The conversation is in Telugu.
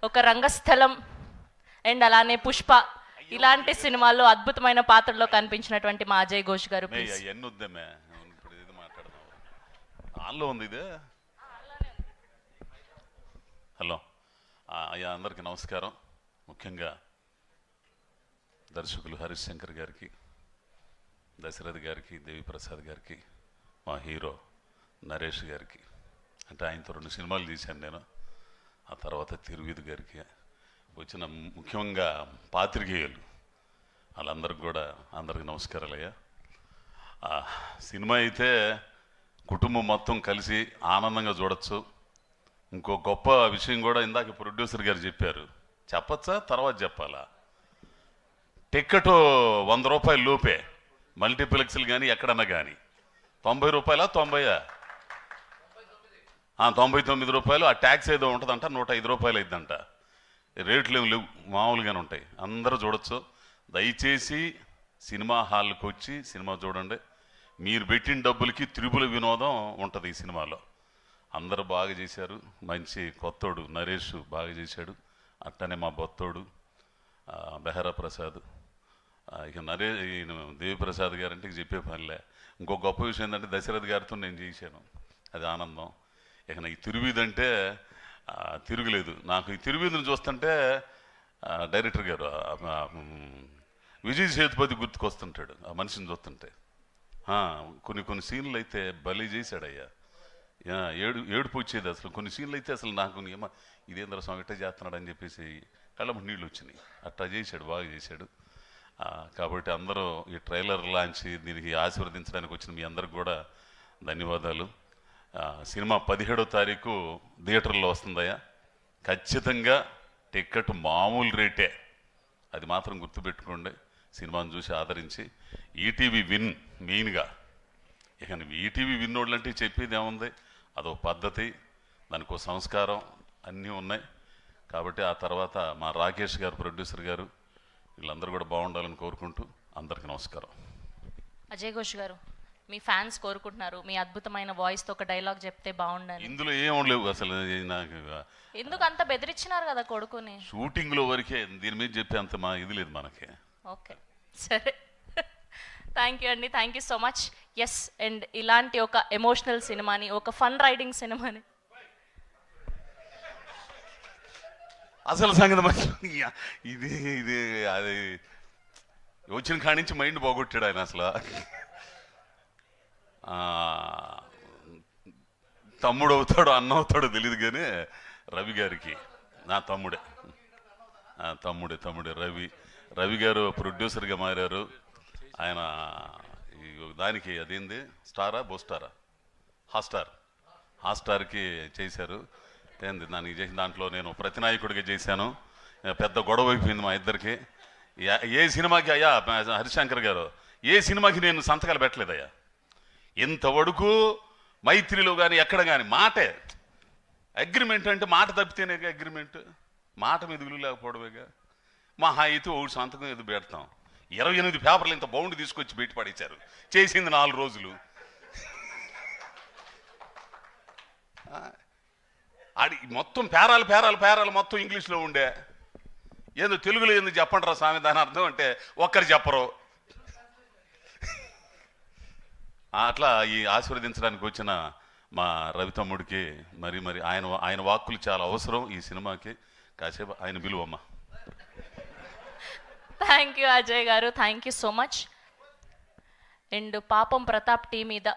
ఒక రంగస్థలం అండ్ అలానే పుష్ప ఇలాంటి సినిమాల్లో అద్భుతమైన పాత్రలో కనిపించినటువంటి మా అజయ్ ఘోష్ గారు ప్లీజ్. హలో అయ్యా, అందరికీ నమస్కారం. ముఖ్యంగా దర్శకులు హరీష్ శంకర్ గారికి, దశరథ్ గారికి, దేవిప్రసాద్ గారికి, మా హీరో నరేష్ గారికి, అంటే ఆయనతో 2 సినిమాలు తీశాను నేను. ఆ తర్వాత తిరువిధు గారికి వచ్చిన ముఖ్యంగా పాత్రికేయులు వాళ్ళందరికీ కూడా అందరికి నమస్కారాలయ్యా. సినిమా అయితే కుటుంబం మొత్తం కలిసి ఆనందంగా చూడొచ్చు. ఇంకో గొప్ప విషయం కూడా ఇందాక ప్రొడ్యూసర్ గారు చెప్పారు, చెప్పచ్చా తర్వాత చెప్పాలా? టికెట్ 100 రూపాయల లోపే, మల్టీప్లెక్స్లు కానీ ఎక్కడన్నా కానీ. 90 రూపాయలా 90? 99 రూపాయలు. ఆ ట్యాక్స్ ఏదో ఉంటుందంట, 105 రూపాయలు అయిద్దంట. రేట్లు ఏమి లేవు, మామూలుగానే ఉంటాయి. అందరూ చూడొచ్చు. దయచేసి సినిమా హాల్కి వచ్చి సినిమా చూడండి. మీరు పెట్టిన డబ్బులకి త్రిపుల వినోదం ఉంటుంది ఈ సినిమాలో. అందరూ బాగా చేశారు. మంచి కొత్తోడు నరేష్ బాగా చేశాడు. అట్టనే మా బొత్తోడు బెహరా ప్రసాద్, ఇక దేవిప్రసాద్ గారంటే చెప్పే పనిలే. ఇంకో గొప్ప విషయం ఏంటంటే దశరథ్ గారితో నేను చేశాను, అది ఆనందం. ఇక ఈ తిరువిధంటే తిరుగులేదు. నాకు ఈ తిరువిధుని చూస్తుంటే డైరెక్టర్ గారు విజయ్ సేతుపతి గుర్తుకొస్తుంటాడు ఆ మనిషిని చూస్తుంటే. కొన్ని సీన్లు అయితే బలి చేశాడయ్యా. ఏడుపు వచ్చేది అసలు. కొన్ని సీన్లు అయితే అసలు నాకు ఏమో ఇదేంద్ర స్వామి ఇట్ట చేస్తున్నాడు అని చెప్పేసి కళ్ళము నీళ్ళు వచ్చినాయి. అట్టా చేశాడు, బాగా చేశాడు. కాబట్టి అందరూ ఈ ట్రైలర్ లాంచ్ దీనికి ఆశీర్వదించడానికి వచ్చిన మీ అందరికి కూడా ధన్యవాదాలు. సినిమా 17వ తారీఖు థియేటర్లో వస్తుందయ్యా. ఖచ్చితంగా టికెట్ మామూలు రేటే, అది మాత్రం గుర్తుపెట్టుకోండి. సినిమాను చూసి ఆదరించి ఈటీవీ విన్ మెయిన్గా. ఇక ఈటీవీ విన్ వాళ్ళంటే చెప్పేది ఏముంది, అదొక పద్ధతి, దానికి ఒక సంస్కారం అన్నీ ఉన్నాయి. కాబట్టి ఆ తర్వాత మా రాకేష్ గారు, ప్రొడ్యూసర్ గారు, వీళ్ళందరూ కూడా బాగుండాలని కోరుకుంటూ అందరికీ నమస్కారం. అజయ్ ఘోష్ గారు, మీ ఫ్యాన్స్ కోరుకుంటున్నారు మీ అద్భుతమైన వాయిస్తో ఒక డైలాగ్ చెప్తే బాగుండాలి. ఇందులో ఏం లేవు అసలు. నాకు ఎందుకు అంత బెదిరించినారు కదా కొడుకుని? షూటింగ్లో వరకే, దీని మీద చెప్పే అంత మా ఇది లేదు మనకి. ఓకే సరే, థ్యాంక్ యూ అండి, thank you so much. Yes, and ఇలాంటి ఒక ఎమోషనల్ సినిమాని, ఒక ఫన్ రైడింగ్ సినిమాని అసలు సంగతి మంచి ఇది అది వచ్చిన కాడి నుంచి మైండ్ పోగొట్టాడు ఆయన అసలు. తమ్ముడు అవుతాడో అన్న అవుతాడో తెలియదు కానీ రవి గారికి, నా తమ్ముడే రవి గారు ప్రొడ్యూసర్గా మారారు. ఆయన దానికి అదేంది బోస్టారా హాట్స్టార్కి చేశారు. ఏంది దానికి చేసిన దాంట్లో నేను ప్రతినాయకుడిగా చేశాను. పెద్ద గొడవ అయిపోయింది మా ఇద్దరికి. ఏ సినిమాకి అయ్యా హరిశంకర్ గారు, ఏ సినిమాకి నేను సంతకాలు పెట్టలేదయ్యా. ఇంతవరకు మైత్రిలో కానీ ఎక్కడ కానీ మాటే అగ్రిమెంట్. అంటే మాట తప్పితేనే అగ్రిమెంట్, మాట మీద విలువ లేకపోవడమేగా. మహా అయితే ఒకటి సంతకం ఏదో పెడతాం. 28 పేపర్లు ఇంత బౌండ్ తీసుకొచ్చి బయట పడేశారు. చేసింది 4 రోజులు. అది మొత్తం పేరాలు మొత్తం ఇంగ్లీష్లో ఉండే. ఏదో తెలుగులో ఎందుకు చెప్పండి రా స్వామి, దాని అర్థం అంటే ఒక్కరు చెప్పరు. అట్లా ఈ ఆశీర్వదించడానికి వచ్చిన మా రవి తమ్ముడికి మరి ఆయన వాక్కులు చాలా అవసరం ఈ సినిమాకి. కాసేపు ఆయన పిలువమ్మా. థ్యాంక్ యూ అజయ్ గారు, thank you so much. And పాపం ప్రతాప్ టీ మీద